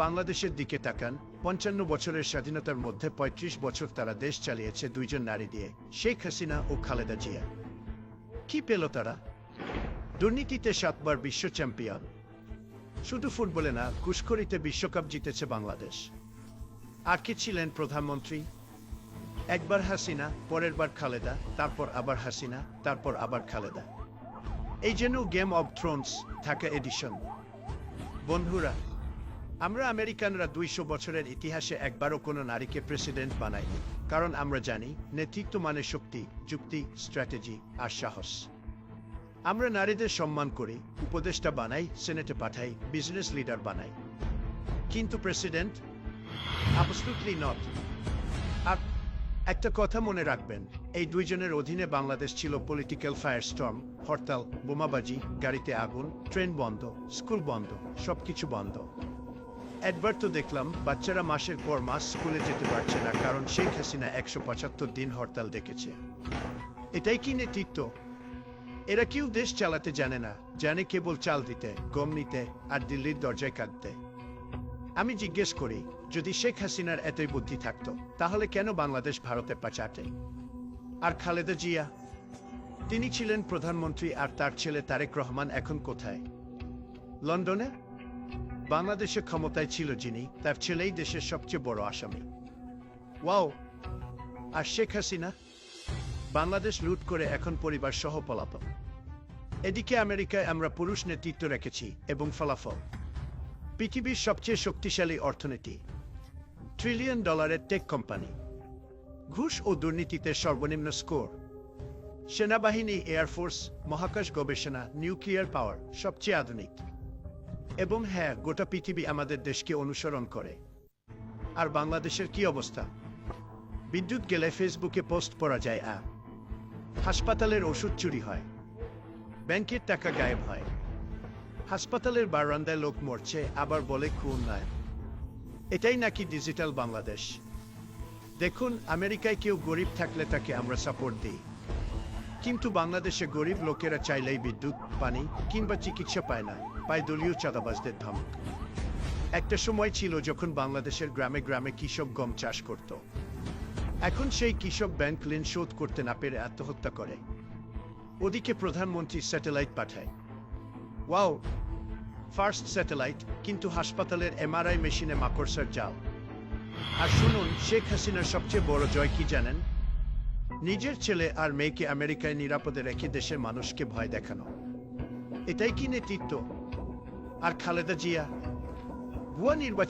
বাংলাদেশের দিকে তাকান। ৫৫ বছরের স্বাধীনতার মধ্যে ৩৫ বছর তারা দেশ চালিয়েছে দুইজন নারী দিয়ে, শেখ হাসিনা ও খালেদা জিয়া। কি পেল তারা? দুর্নীতিতে ৭ বার বিশ্ব চ্যাম্পিয়ন। শুধু ফুটবলে না, ঘুষখোরিতে বিশ্বকাপ জিতেছে বাংলাদেশ। আর কি ছিলেন প্রধানমন্ত্রী? একবার হাসিনা, পরের বার খালেদা, তারপর আবার হাসিনা, তারপর আবার খালেদা। এই যেন গেম অব থ্রোনস থাকা এডিশন। বন্ধুরা, আমরা আমেরিকানরা ২০০ বছরের ইতিহাসে একবারও কোনো নারীকে প্রেসিডেন্ট বানাইনি, কারণ আমরা জানি নেতৃত্ব মানে শক্তি, যুক্তি, স্ট্র্যাটেজি আর সাহস। আমরা নারীদের সম্মান করি, উপদেষ্টা বানাই, সেনেটে পাঠাই, বিজনেস লিডার বানাই, কিন্তু প্রেসিডেন্ট অ্যাবসলিউটলি নট। আর একটা কথা মনে রাখবেন, এই দুইজনের অধীনে বাংলাদেশ ছিল পলিটিক্যাল ফায়ারস্টর্ম, হরতাল, বোমাবাজি, গাড়িতে আগুন, ট্রেন বন্ধ, স্কুল বন্ধ, সবকিছু বন্ধ। একবার তো দেখলাম বাচ্চারা মাসের পর মাস স্কুলে যেতে পারছে না, কারণ শেখ হাসিনা ১৭৫ দিন হরতাল ডেকেছে। এটাই কি নেতৃত্ব? এরা কেউ দেশ চালাতে জানে না, জানে কেবল চাল দিতে, গম নিতে আর দিল্লির দরজায় কাঁদতে। আমি জিজ্ঞেস করি, যদি শেখ হাসিনার এতই বুদ্ধি থাকতো, তাহলে কেন বাংলাদেশ ভারতে পাচাটে? আর খালেদা জিয়া, তিনি ছিলেন প্রধানমন্ত্রী, আর তার ছেলে তারেক রহমান এখন কোথায়? লন্ডনে? বাংলাদেশে ক্ষমতায় ছিল যিনি, তার ছেলেই দেশের সবচেয়ে বড় আসামি। ওয়াও! আর শেখ হাসিনা বাংলাদেশ লুট করে এখন পরিবার সহ পলাতক। এদিকে আমেরিকায় আমরা পুরুষ নেতৃত্ব রেখেছি এবং ফলাফল পৃথিবীর সবচেয়ে শক্তিশালী অর্থনীতি, $1 ট্রিলিয়ন টেক কোম্পানি, ঘুষ ও দুর্নীতিতে সর্বনিম্ন স্কোর, সেনাবাহিনী, এয়ারফোর্স, মহাকাশ গবেষণা, নিউক্লিয়ার পাওয়ার সবচেয়ে আধুনিক। এবং হ্যাঁ, গোটা পৃথিবী আমাদের দেশকে অনুসরণ করে। আর বাংলাদেশের কি অবস্থা? বিদ্যুৎ গেলে ফেসবুকে পোস্ট পড়া যায়, হাসপাতালের ওষুধ চুরি হয়, ব্যাংকের টাকা গায়েব হয়, হাসপাতালের বারান্দায় লোক মরছে, আবার বলে খুন নয়। এটাই নাকি ডিজিটাল বাংলাদেশ? দেখুন, আমেরিকায় কেউ গরিব থাকলে তাকে আমরা সাপোর্ট দিই, কিন্তু বাংলাদেশে গরিব লোকেরা চাইলেই বিদ্যুৎ, পানি কিংবা চিকিৎসা পায় না, পায় দলীয় চাঁদাবাজদের ধমক। একটা সময় ছিল যখন বাংলাদেশের গ্রামে গ্রামে কৃষক গম চাষ করত। এখন সেই কৃষক ব্যাংক ঋণ শোধ করতে না পেরে আত্মহত্যা করে। ওদিকে প্রধানমন্ত্রী স্যাটেলাইট পাঠায়। ওয়াও, ফার্স্ট স্যাটেলাইট, কিন্তু হাসপাতালের এমআরআই মেশিনে মাকড়সার জাল। আর শুনুন, শেখ হাসিনার সবচেয়ে বড় জয় কি জানেন? নিজের ছেলে আর মেয়েকে আমেরিকায় নিরাপদে রেখে দেশের মানুষকে ভয় দেখানো। এটাই কি নেতৃত্ব? আর খালেদা জিয়া ভুয়া নির্বাচন